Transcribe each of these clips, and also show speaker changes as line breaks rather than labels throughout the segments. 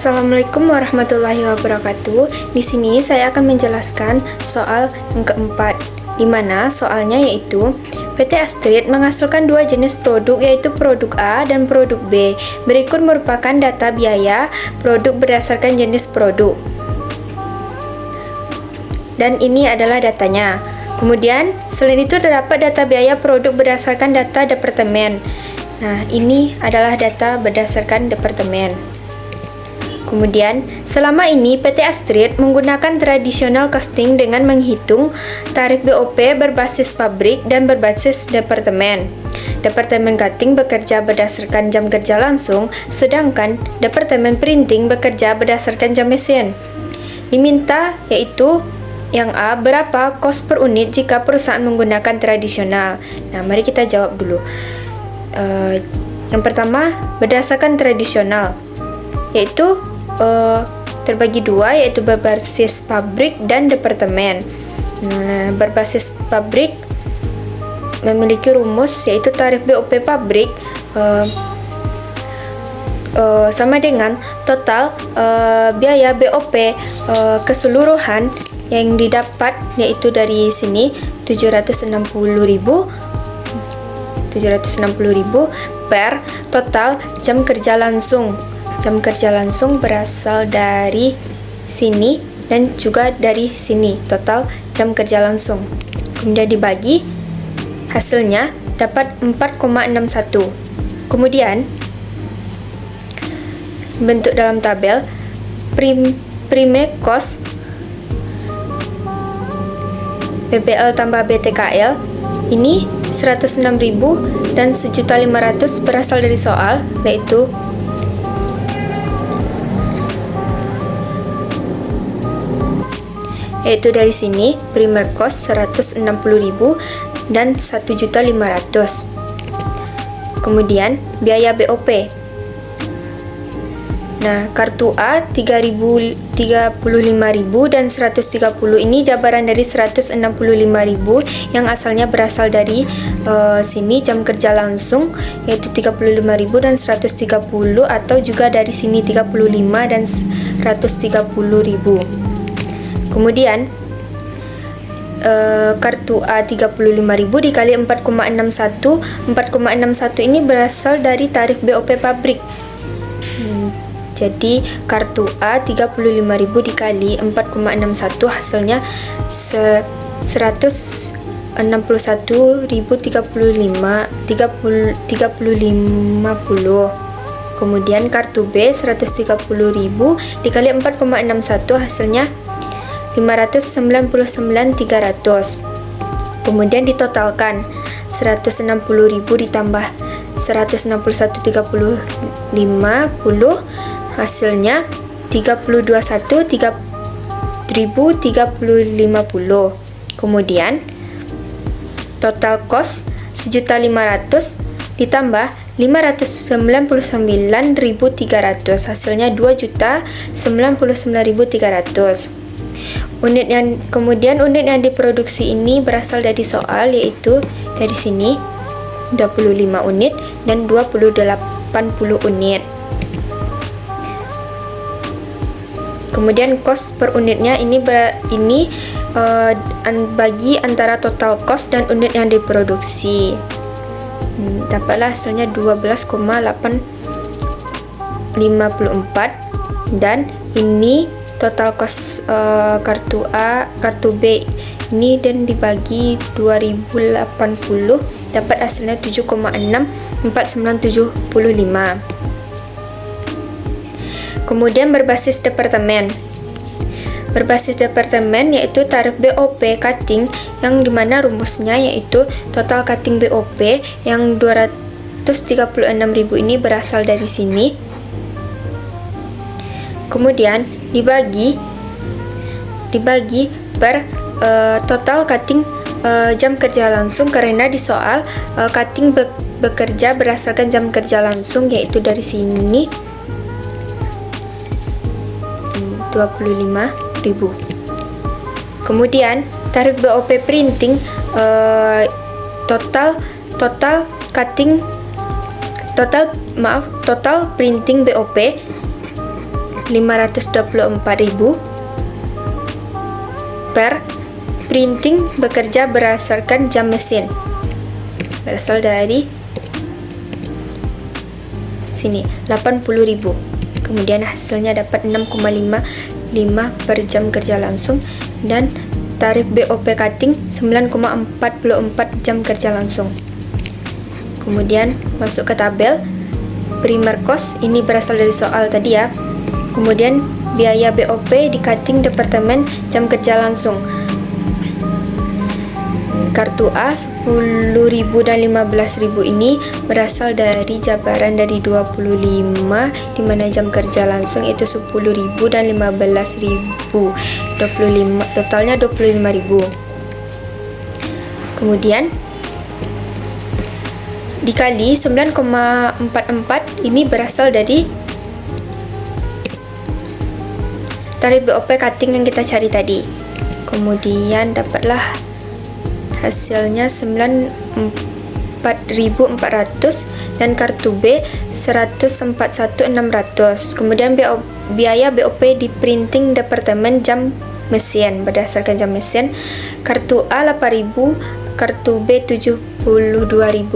Assalamualaikum warahmatullahi wabarakatuh. Di sini saya akan menjelaskan soal yang keempat, di mana soalnya yaitu PT Astrid menghasilkan dua jenis produk, yaitu produk A dan produk B. Berikut merupakan data biaya produk berdasarkan jenis produk. Dan ini adalah datanya. Kemudian selain itu terdapat data biaya produk berdasarkan data departemen. Nah, ini adalah data berdasarkan departemen. Kemudian, selama ini PT Astrid menggunakan traditional costing dengan menghitung tarif BOP berbasis pabrik dan berbasis departemen. Departemen cutting bekerja berdasarkan jam kerja langsung, sedangkan departemen printing bekerja berdasarkan jam mesin. Diminta yaitu yang A, berapa kos per unit jika perusahaan menggunakan tradisional? Nah, mari kita jawab dulu. Yang pertama, berdasarkan tradisional, yaitu terbagi dua, yaitu berbasis pabrik dan departemen. Berbasis pabrik memiliki rumus, yaitu tarif BOP pabrik sama dengan total biaya BOP keseluruhan yang didapat, yaitu dari sini 760.000 per total jam kerja langsung. Jam kerja langsung berasal dari sini dan juga dari sini, total jam kerja langsung. Kemudian dibagi, hasilnya dapat 4,61. Kemudian bentuk dalam tabel prime cost BPL tambah BTKL ini 106.000 dan 1.500.000 berasal dari soal, yaitu dari sini primer cost 160.000 dan 1.500.000. Kemudian biaya BOP. Nah, kartu A 35.000 dan 130 ini jabaran dari 165.000 yang asalnya berasal dari sini jam kerja langsung, yaitu 35.000 dan 130, atau juga dari sini 35 dan 130.000. Kemudian kartu A 35.000 dikali 4,61. 4,61 ini berasal dari tarif BOP pabrik. Jadi kartu A 35.000 dikali 4,61 hasilnya 161.050. Kemudian kartu B 130.000 dikali 4,61 hasilnya 599.300. Kemudian ditotalkan 160.000 ditambah 161.350 hasilnya 321.350. Kemudian total cost 1.500.000 ditambah 599.300 hasilnya 2.099.300. Kemudian unit yang diproduksi ini berasal dari soal, yaitu dari sini 25 unit dan 80 unit. Kemudian cost per unitnya ini bagi antara total cost dan unit yang diproduksi. Dapatlah hasilnya 12,854, dan ini total cost kartu A, kartu B ini dan dibagi 2080 dapat hasilnya 7,64975. Kemudian berbasis departemen. Berbasis departemen yaitu tarif BOP cutting, yang dimana rumusnya yaitu total cutting BOP yang 236.000 ini berasal dari sini. Kemudian dibagi per total cutting jam kerja langsung, karena di soal cutting bekerja berdasarkan jam kerja langsung, yaitu dari sini 25.000. Kemudian tarif BOP printing total printing BOP 524.000 per printing bekerja berdasarkan jam mesin, berasal dari sini 80.000. Kemudian hasilnya dapat 6,55 per jam kerja langsung, dan tarif BOP cutting 9,44 jam kerja langsung. Kemudian masuk ke tabel primer cost, ini berasal dari soal tadi ya. Kemudian biaya BOP di cutting departemen jam kerja langsung. Kartu A 10.000 dan 15.000 ini berasal dari jabaran dari 25, di mana jam kerja langsung itu 10.000 dan 15.000, 25, totalnya 25.000. Kemudian dikali 9,44 ini berasal dari tarif BOP cutting yang kita cari tadi. Kemudian dapatlah hasilnya 94.400, dan kartu B 141.600. Kemudian biaya BOP di printing departemen jam mesin berdasarkan jam mesin. Kartu A 8.000, kartu B 72.000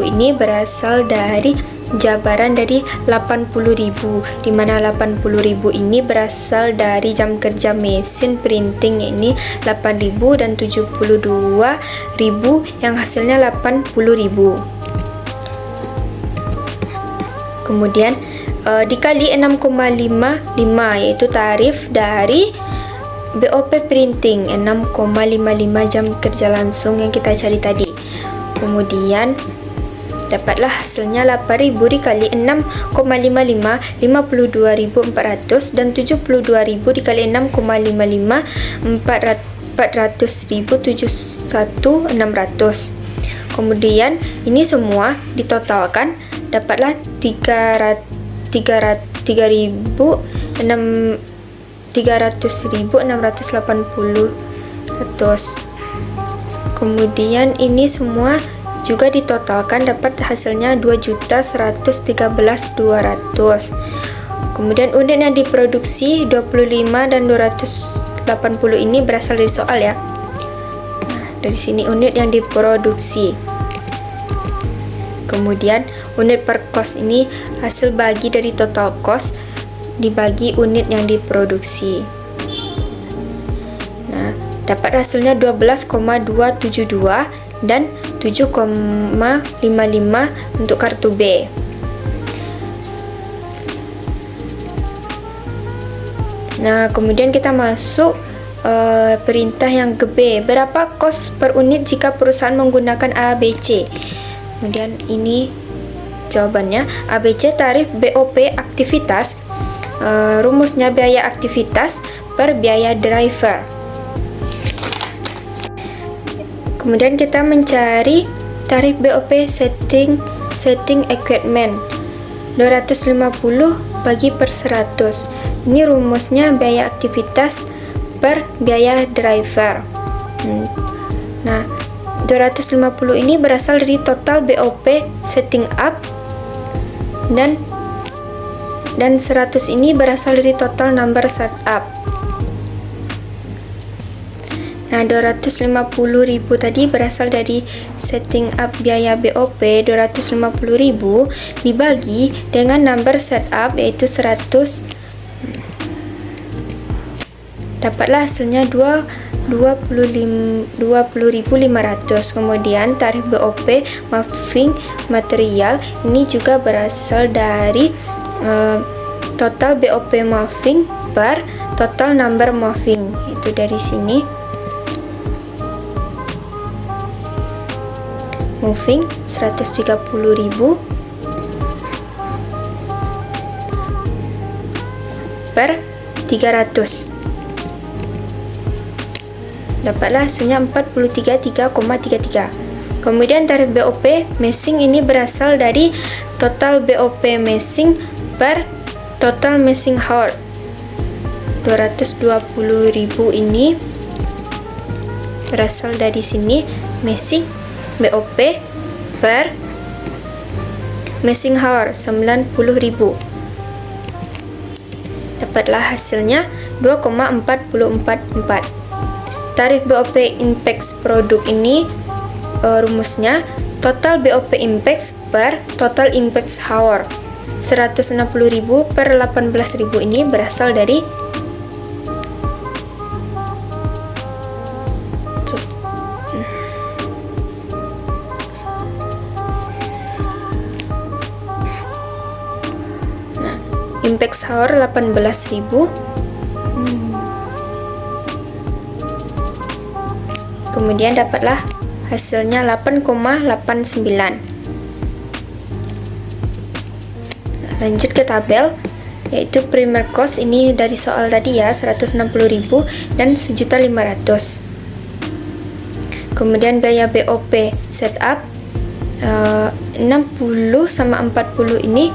ini berasal dari jabaran dari 80.000, di mana 80.000 ini berasal dari jam kerja mesin printing ini 8.000 dan 72.000 yang hasilnya 80.000. Kemudian dikali 6,55 yaitu tarif dari BOP printing 6,55 jam kerja langsung yang kita cari tadi. Kemudian dapatlah hasilnya 8.000 dikali 6,55 52.400, dan 72.000 dikali 6,55 400.000 71.600. Kemudian ini semua ditotalkan dapatlah 300.680. Kemudian ini semua juga ditotalkan dapat hasilnya 2.113.200. Kemudian unit yang diproduksi 25 dan 280 ini berasal dari soal ya. Nah, dari sini unit yang diproduksi. Kemudian unit per cost ini hasil bagi dari total cost dibagi unit yang diproduksi. Nah, dapat hasilnya 12,272 dan 7,55 untuk kartu B. Nah, kemudian kita masuk perintah yang ke B. Berapa kos per unit jika perusahaan menggunakan ABC? Kemudian ini jawabannya. ABC tarif BOP aktivitas, rumusnya biaya aktivitas per biaya driver. Kemudian kita mencari tarif BOP setting equipment 250 bagi per 100. Ini rumusnya biaya aktivitas per biaya driver. Nah, 250 ini berasal dari total BOP setting up, dan 100 ini berasal dari total number setup. Nah, 250.000 tadi berasal dari setting up biaya BOP 250.000 dibagi dengan number setup yaitu 100. Dapatlah hasilnya 20.500. Kemudian tarif BOP moving material ini juga berasal dari total BOP moving per total number moving, itu dari sini. Moving 130.000 per 300. Dapatlah hasilnya 43.3,33. Kemudian tarif BOP meshing ini berasal dari total BOP meshing per total meshing hour. 220.000 ini berasal dari sini, meshing BOP per meshing hour 90.000. dapatlah hasilnya 2,444. Tarif BOP Inpex produk ini rumusnya total BOP Inpex per total Inpex hour. 160.000 per 18.000 ini berasal dari Inpex hour 18.000. Kemudian dapatlah hasilnya 8,89. Lanjut ke tabel, yaitu primer cost ini dari soal tadi ya, 160.000 dan 1.500.000. Kemudian biaya BOP setup 60 sama 40 ini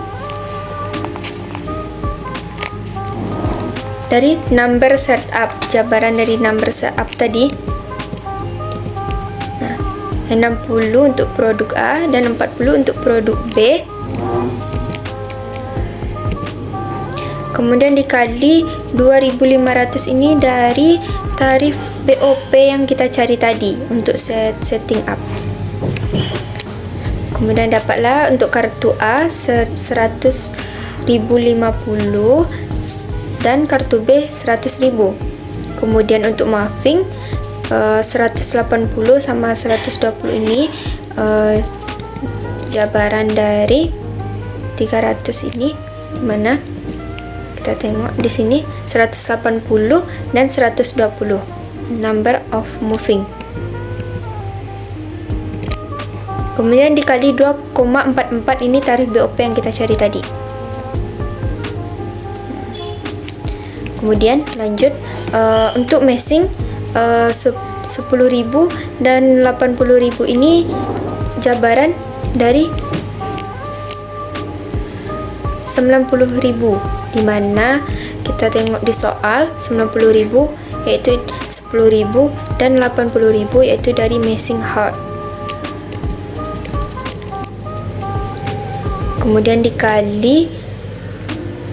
dari number setup, jabaran dari number setup tadi. Nah, 60 untuk produk A dan 40 untuk produk B. Kemudian dikali 2.500 ini dari tarif BOP yang kita cari tadi untuk setting up. Kemudian dapatlah untuk kartu A 100.050 dan kartu B 100.000. Kemudian untuk muffing 180 sama 120 ini jabaran dari 300 ini, dimana kita tengok di sini 180 dan 120 number of moving. Kemudian dikali 2,44 ini tarif BOP yang kita cari tadi. Kemudian lanjut untuk meshing 10.000 dan 80.000 ini jabaran dari 90.000, dimana kita tengok di soal 90.000 yaitu 10.000 dan 80.000 yaitu dari meshing hard. Kemudian dikali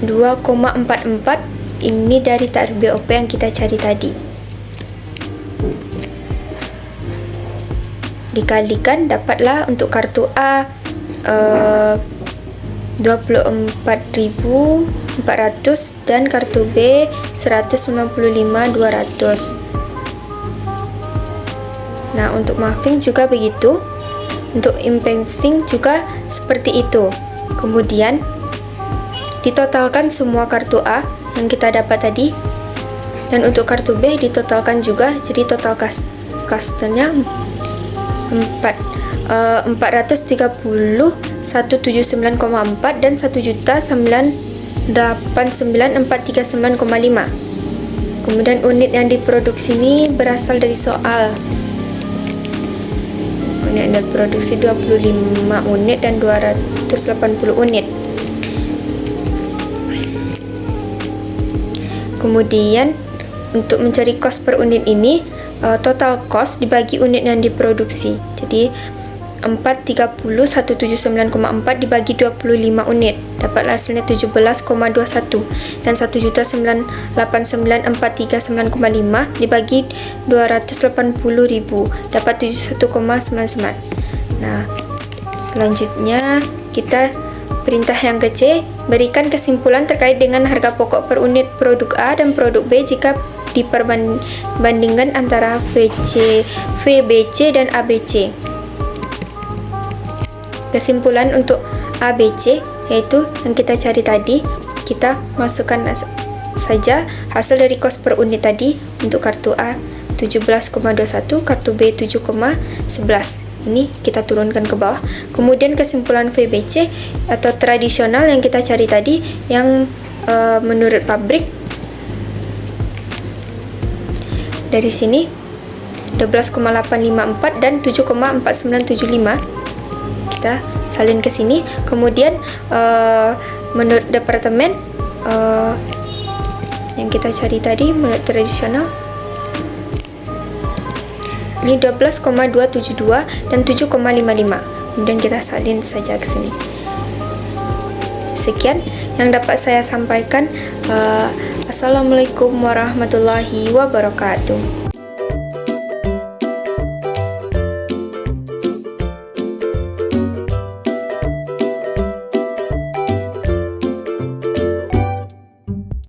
2,44 ini dari tarif BOP yang kita cari tadi. Dikalikan dapatlah untuk kartu A 24.400 dan kartu B 195.200. Nah, untuk muffing juga begitu. Untuk impensing juga seperti itu. Kemudian ditotalkan semua kartu A yang kita dapat tadi, dan untuk kartu B ditotalkan juga, jadi total cost-nya 430.179,4 dan 1.989.439,5. Kemudian unit yang diproduksi ini berasal dari soal. Unit yang diproduksi 25 unit dan 280 unit. Kemudian untuk mencari cost per unit ini, total cost dibagi unit yang diproduksi. Jadi 430.179,4 dibagi 25 unit, dapat hasilnya 17,21, dan 1.989.439,5 dibagi 280.000 dapat 71,99. Nah, selanjutnya kita perintah yang ke C, berikan kesimpulan terkait dengan harga pokok per unit produk A dan produk B jika diperbandingkan antara VBC dan ABC. Kesimpulan untuk ABC yaitu yang kita cari tadi, kita masukkan saja hasil dari cost per unit tadi. Untuk kartu A 17,21, kartu B 7,11. Ini kita turunkan ke bawah. Kemudian kesimpulan VBC atau tradisional yang kita cari tadi, yang menurut pabrik dari sini 12,854 dan 7,4975. Kita salin ke sini. Kemudian menurut departemen yang kita cari tadi, menurut tradisional ini 12,272 dan 7,55. Kemudian kita salin saja ke sini. sekian yang dapat saya sampaikan. Assalamualaikum warahmatullahi wabarakatuh.